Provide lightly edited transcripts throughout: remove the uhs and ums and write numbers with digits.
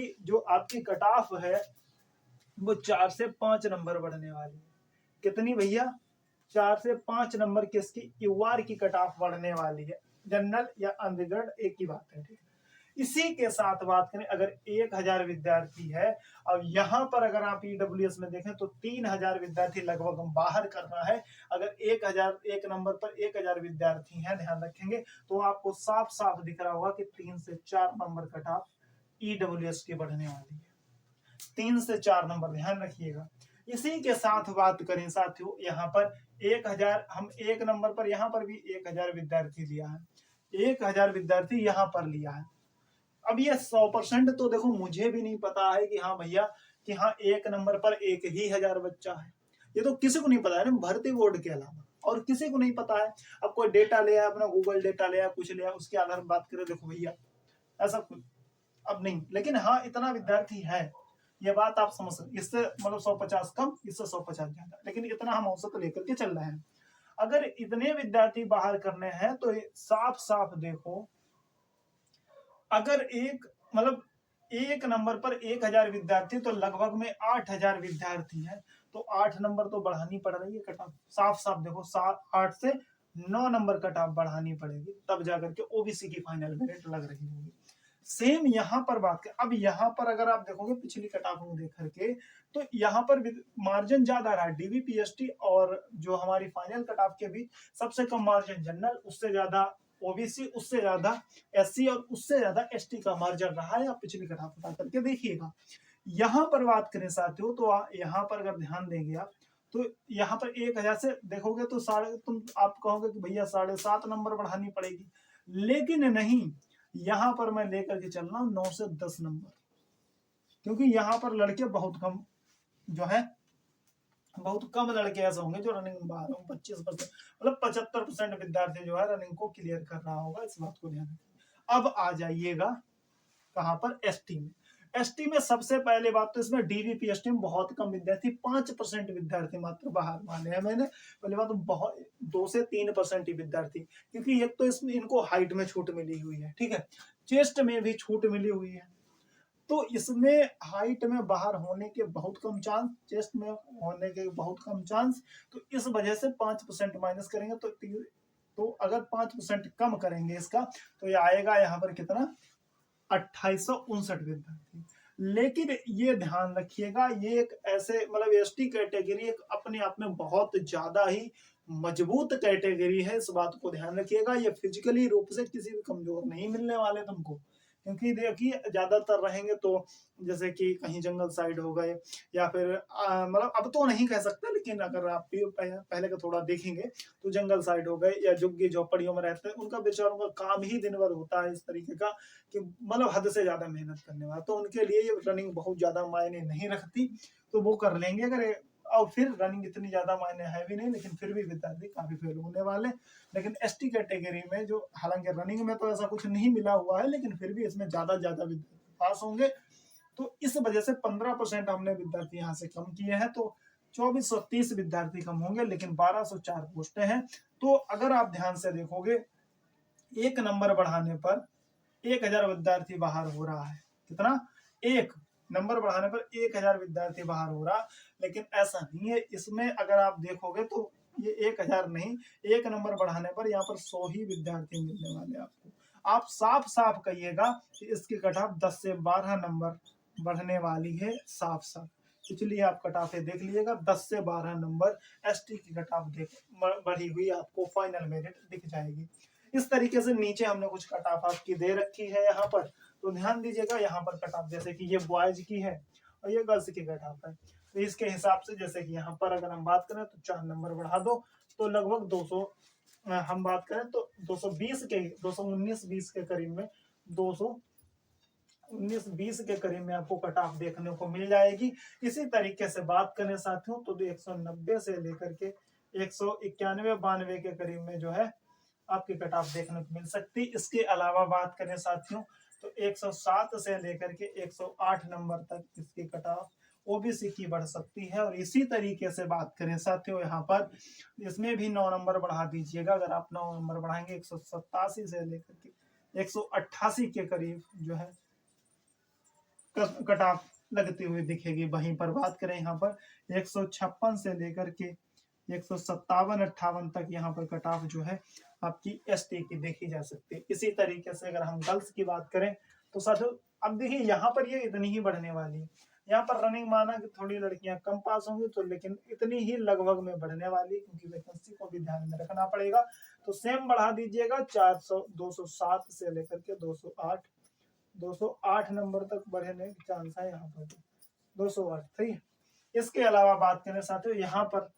कि जो आपकी कट ऑफ है वो 4 से 5 नंबर बढ़ने वाली है। कितनी भैया? 4 से 5 नंबर किसकी? यूआर की कट ऑफ बढ़ने वाली है। जनरल या अनरिजर्व एक ही बात है, ठीक है। इसी के साथ बात करें, अगर 1000 विद्यार्थी है और यहाँ पर अगर आप ईडब्ल्यूएस में देखें तो 3000 विद्यार्थी लगभग हम बाहर करना है। अगर 1000 एक नंबर पर 1000 विद्यार्थी हैं, ध्यान रखेंगे तो आपको साफ साफ दिख रहा होगा कि 3 से 4 नंबर कट ऑफ ईडब्ल्यूएस की बढ़ने वाली है। 3 से 4 नंबर, ध्यान रखिएगा। इसी के साथ बात करें साथियों, यहाँ पर 1000, हम एक नंबर पर यहाँ पर भी 1000 विद्यार्थी लिया है, 1000 विद्यार्थी यहाँ पर लिया है। अब ये 100% तो देखो मुझे भी नहीं पता है कि हाँ भैया कि हाँ एक नंबर पर 1000 बच्चा है, ये तो किसी को नहीं पता है ना, भर्ती बोर्ड के अलावा और किसी को नहीं पता है। अब कोई डेटा ले आया, अपना गूगल डेटा ले आया, कुछ ले आया, उसके आधार पर बात करें, देखो भैया ऐसा कुछ अब नहीं, लेकिन हाँ इतना विद्यार्थी है, ये बात आप समझ सकते। इससे मतलब 150 कम, इससे 150 ज्यादा, लेकिन इतना हम औसत लेकर के चल रहे हैं। अगर इतने विद्यार्थी बाहर करने हैं तो साफ साफ देखो, अगर एक नंबर पर 1000 विद्यार्थी तो लगभग में 8000 विद्यार्थी है, तो 8 नंबर तो बढ़ानी पड़ रही है कट ऑफ। साफ साफ देखो 8 से 9 नंबर कट ऑफ बढ़ानी पड़ेगी, तब जाकर के ओबीसी की फाइनल मेरिट लग रही होगी। सेम यहाँ पर बात कर, अब यहाँ पर अगर आप देखोगे पिछली कट ऑफ को देख करके तो यहाँ पर मार्जिन ज्यादा रहा, डीबीपीएसटी और जो हमारी फाइनल कट ऑफ के बीच सबसे कम मार्जिन जनरल, उससे ज्यादा ओबीसी, उससे ज्यादा एससी और उससे ज्यादा एसटी का मार्जिन रहा है। आप पिछली कट ऑफ उठा करके देखिएगा। यहाँ पर बात करें साथियों तो यहाँ पर अगर ध्यान देंगे आप तो यहाँ पर 1000 से देखोगे तो आप कहोगे कि भैया 7.5 नंबर बढ़ानी पड़ेगी, लेकिन नहीं, यहाँ पर मैं लेकर के चल रहा हूँ 9 से 10 नंबर, क्योंकि यहाँ पर लड़के बहुत कम जो है, बहुत कम लड़के ऐसे होंगे जो रनिंग में बाहर हों। 25% मतलब 75% विद्यार्थी जो है रनिंग को क्लियर कर रहा होगा, इस बात को ध्यान रखिए। अब आ जाइएगा कहां पर? एसटी में। एसटी में सबसे पहले बात तो इसमें डीवीपीएसटी में बहुत कम विद्यार्थी, 5% विद्यार्थी मात्र बाहर माने हैं मैंने। पहले बात तो बहुत 2 से 3% ही विद्यार्थी, क्योंकि एक तो इसमें इनको हाइट में छूट मिली हुई है, ठीक है, चेस्ट में भी छूट मिली हुई है, तो इसमें हाइट में बाहर होने के बहुत कम चांस, चेस्ट में होने के बहुत कम चांस, तो इस वजह से 5% माइनस करेंगे तो अगर 5% कम करेंगे इसका तो ये आएगा यहाँ पर कितना? 2859 विद्यार्थी। लेकिन ये ध्यान रखिएगा, ये एक ऐसे मतलब एसटी कैटेगरी एक अपने आप में बहुत ज्यादा ही मजबूत कैटेगरी है, इस बात को ध्यान रखिएगा। ये फिजिकली रूप से किसी भी कमजोर नहीं मिलने वाले तुमको, क्योंकि देखिए ज्यादातर रहेंगे तो जैसे कि कहीं जंगल साइड हो गए या फिर मतलब अब तो नहीं कह सकते, लेकिन अगर आप पहले का थोड़ा देखेंगे तो जंगल साइड हो गए या झुग्गी झोपड़ियों में रहते हैं, उनका बेचारों का काम ही दिन भर होता है इस तरीके का कि मतलब हद से ज्यादा मेहनत करने वाला, तो उनके लिए ये रनिंग बहुत ज्यादा मायने नहीं रखती, तो वो कर लेंगे। अगर और फिर रनिंग इतनी ज्यादा मायने है भी नहीं, लेकिन फिर भी विद्यार्थी काफी फेल होने वाले। लेकिन एसटी कैटेगरी में जो, हालांकि रनिंग में तो ऐसा कुछ नहीं मिला हुआ है, लेकिन फिर भी इसमें ज्यादा विद्यार्थी पास होंगे, तो इस वजह से 15% हमने विद्यार्थी यहाँ से कम किए हैं, तो 2430 विद्यार्थी कम होंगे, लेकिन 1204 पोस्टें हैं। तो अगर आप ध्यान से देखोगे, एक नंबर बढ़ाने पर 1000 विद्यार्थी बाहर हो रहा है। कितना? एक नंबर बढ़ाने पर 1000 विद्यार्थी बाहर हो रहा, लेकिन ऐसा नहीं है। इसमें अगर आप देखोगे तो ये 1000 नहीं, एक नंबर बढ़ाने पर यहाँ पर 100 ही विद्यार्थी मिलने वाले आपको। आप साफ साफ कहिएगा कि इसकी कट ऑफ 10 से 12 नंबर बढ़ने वाली है, साफ साफ। इसलिए आप कट ऑफ देख लीजिएगा, 10 से 12 नंबर एसटी की कट ऑफ बढ़ी हुई आपको फाइनल मेरिट दिख जाएगी। इस तरीके से नीचे हमने कुछ कट ऑफ आपकी दे रखी है यहाँ पर, तो ध्यान दीजिएगा। यहाँ पर कट ऑफ जैसे कि ये बॉयज की है और ये गर्ल्स की कट ऑफ है, तो इसके हिसाब से जैसे कि यहाँ पर अगर हम बात करें तो 4 नंबर बढ़ा दो तो लगभग 200, हम बात करें तो 220 के 219-20 के करीब में 219-20 के करीब में आपको कट ऑफ देखने को मिल जाएगी। इसी तरीके से बात करें साथियों तो 190 से लेकर के 191-92 के करीब में जो है आपकी कट ऑफ देखने को मिल सकती। इसके अलावा बात करें साथियों तो 107 से लेकर के 108 नंबर तक इसकी कट ऑफ ओबीसी की बढ़ सकती है। और इसी तरीके से बात करें साथियों यहाँ पर इसमें भी 9 नंबर बढ़ा दीजिएगा। अगर आप 9 नंबर बढ़ाएंगे 187 से लेकर के 188 के करीब जो है कट ऑफ लगती हुई दिखेगी। वहीं पर बात करें यहाँ पर 156 से लेकर के 157-58 तक यहाँ पर कट ऑफ जो है आपकी एसटी की देखी जा सकती है। इसी तरीके से अगर हम गर्ल्स की बात करें तो साथियों अब देखिए यहाँ पर ये इतनी ही बढ़ने वाली है। यहाँ पर रनिंग माना कि थोड़ी लड़कियां कम पास होंगी तो, लेकिन इतनी ही लगभग में बढ़ने वाली, क्योंकि वैकेंसी को भी ध्यान में रखना पड़ेगा। तो सेम बढ़ा दीजिएगा 207 से लेकर के 208 नंबर तक बढ़ने के चांस है यहाँ पर 208। ठीक है। इसके अलावा बात करें साथियों यहाँ पर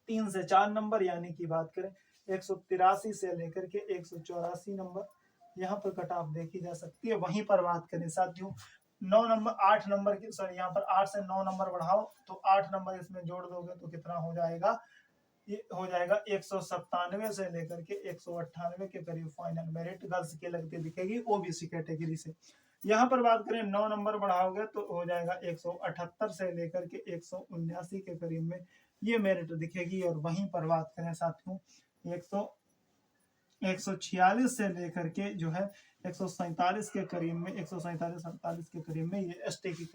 3 से 4 नंबर यानी कि बात करें 183 से लेकर के 184 नंबर यहाँ पर कट ऑफ देखी जा सकती है। वहीं पर बात करें साथियों 8 नंबर की, सॉरी यहाँ पर 8 से 9 नंबर बढ़ाओ तो 8 नंबर इसमें जोड़ दोगे तो कितना हो जाएगा, ये हो जाएगा 197 से लेकर के 198 के करीब फाइनल मेरिट गर्ल्स की लगती दिखेगी ओबीसी कैटेगरी से। यहाँ पर बात करें 9 नंबर बढ़ाओगे तो हो जाएगा 178 से लेकर के 179 के करीब में ये मेरिट दिखेगी। और वहीं पर बात करें साथियों 146 से लेकर के जो है 147 के करीब में 147-47 के करीब में ये एसटी की